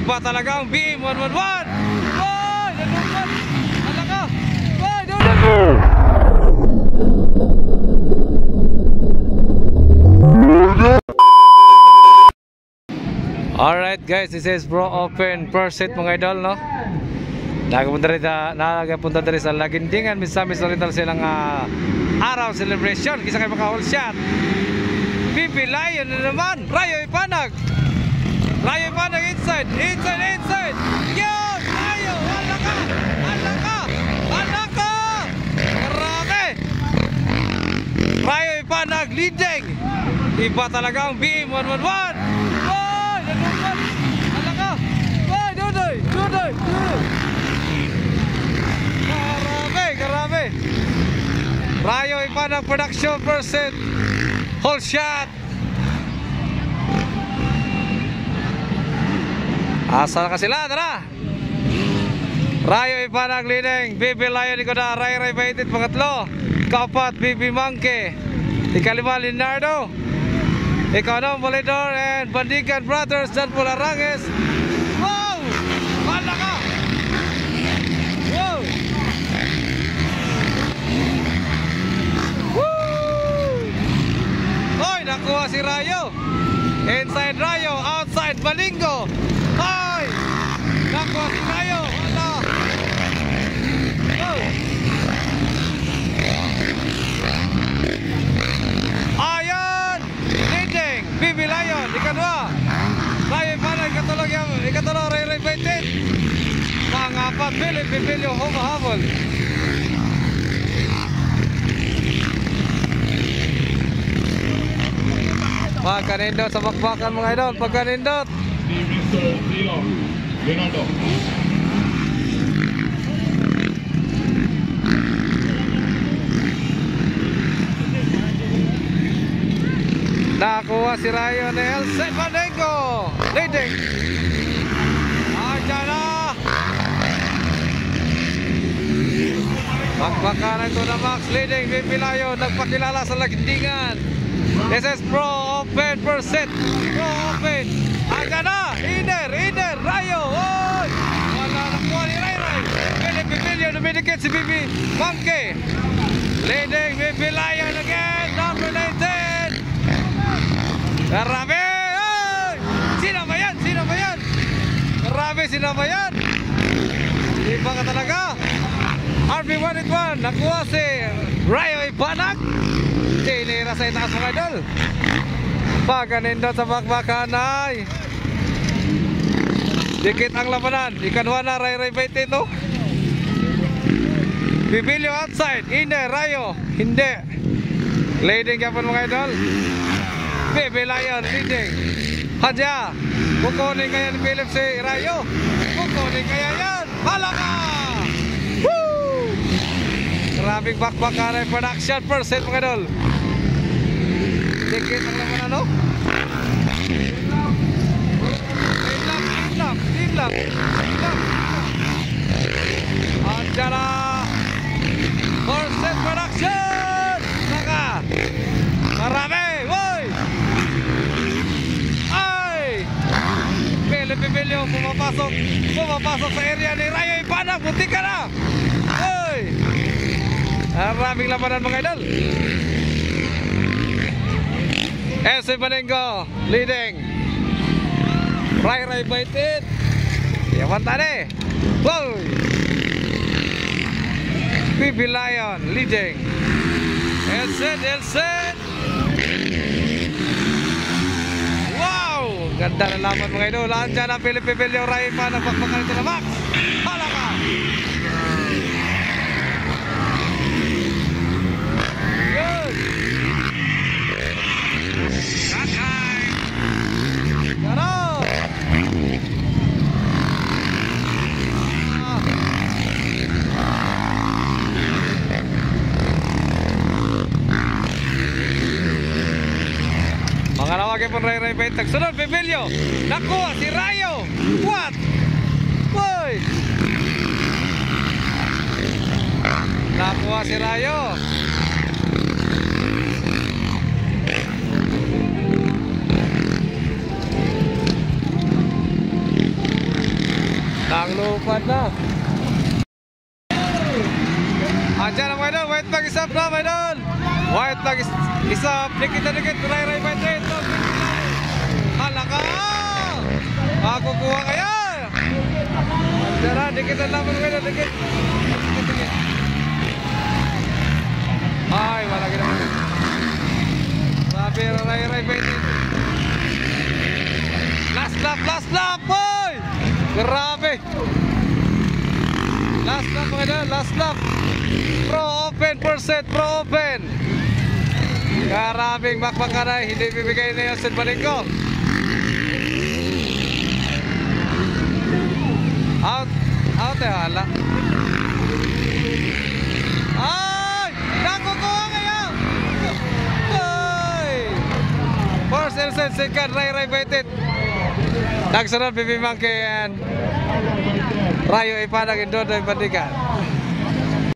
Iba talaga ang Beam 111. Oy, nanukat. Alaka. Oy, doon. Alright guys, this is Bro Open first set mga idol, no? Nagapunta rin sa Lagindingan, Misamis Oriental silang araw celebration. Kisa kayo maka-whole shot. Bibi Lion na naman. Rayo Ipanag. Rayo Ipanag inside. Yun! Rayo! Alaka! Marami! Rayo Ipanag leading. Iba talaga ang Beam 111. Oy! Nanukat! Alaka! Oy! Dudoy! Karami! Rayo Ipanag production percent. Whole shot. Asa ka sila, tara. Rayo Ipanag leading. Bibi Lion ikaw na. Ray Baitit pangatlo. Kaupat Bibi Monkey. Ikalima Leonardo. Ikaw na Molidor and Bandigan Brothers dan Pularanges. Wow! Wala ka! Wow! Hoy, nakuha si Rayo. Inside Rayo, outside Balingo. Hoy! Nakuha si Rayo. Wala. Oh. Ayan! Leading, Bibi Lion, ikanwa. Rayo Ipanag, ikatulog, Ray Baitit. Pangapat, Pilipilyo, humahabol. Pagkanindot sa bakbakan mga idol, pagkanindot. Nakuha si Rayo ni Elsen Bandengo. Leading. Ayan na. Bakbakan ito na Max leading. Bibi Lion nagpakilala sa Lagindingan. This is Pro Open percent. Pro Open. Ayan na. Iner. Rayo. Oy. Wala nakuha ni Ray. Pilipilyo. Dumidikit si Bibi Monkey. Leading. Bibi Lion again. Number 19. Karami. Oy. Sino ba yan? Karami, sino ba yan? Iba ka talaga. RB181. Nakuha si Rayo Ipanag. Tinira sa itaas mga idol. Pagkanindot sa bakbakan ay dikit ang labanan. Ikanwa na Ray Baitit ito. Bibilyo outside. Ine Rayo. Hindi. Leading kapon mga idol. Bibi Lion leading. Hadya. Kukunin kaya ni Philip si Rayo. Kukunin kaya yan. Halaka. Woo! Maraming bakbakan ay production percent mga idol. Dikit ang laman ano? Tinlap. Anjala percent production. Saka marami. Woy! Ay! Pilipilyo pumapasok sa area ni Rayo Ipanag. Buti ka na. Woy! Maraming labanan mga idol. Elsen Bandengo leading. Ray Baitit. Yaman tadi. Wow. Bibi Lion leading. Elsen. Wow. Ganda na laban mga idol. Andiyan ang Pilipilyo Ray Ipanag. Bakbakan ito na Max. Halaka. Mga nawagin po Ray Baitit. Sunod Bibilyo. Nakuha si Rayo. What? Boy. Nakuha si Rayo. na. Andiyan ang idol, white flag isap na idol. White flag isap, dikit na dikit, ray-ray by train. Halaka! Makukuha kaya! Andiyan na, dikit na naman idol, dikit. Ay, wala ginawa. Sabi, ray-ray by train. Last lap, boy! Grabe! Last lap mga idol, last lap. Pro Open percent, Pro Open. Karaming bakbakanay, hindi bibigay na yung set balik ko. Out eh, hala. Ay! Nakukuha ngayon! Ay! First and second, Ray Baitit. Nagsunod, Bibi Monkey and Rayo Ipanag Indodo Ipandikan.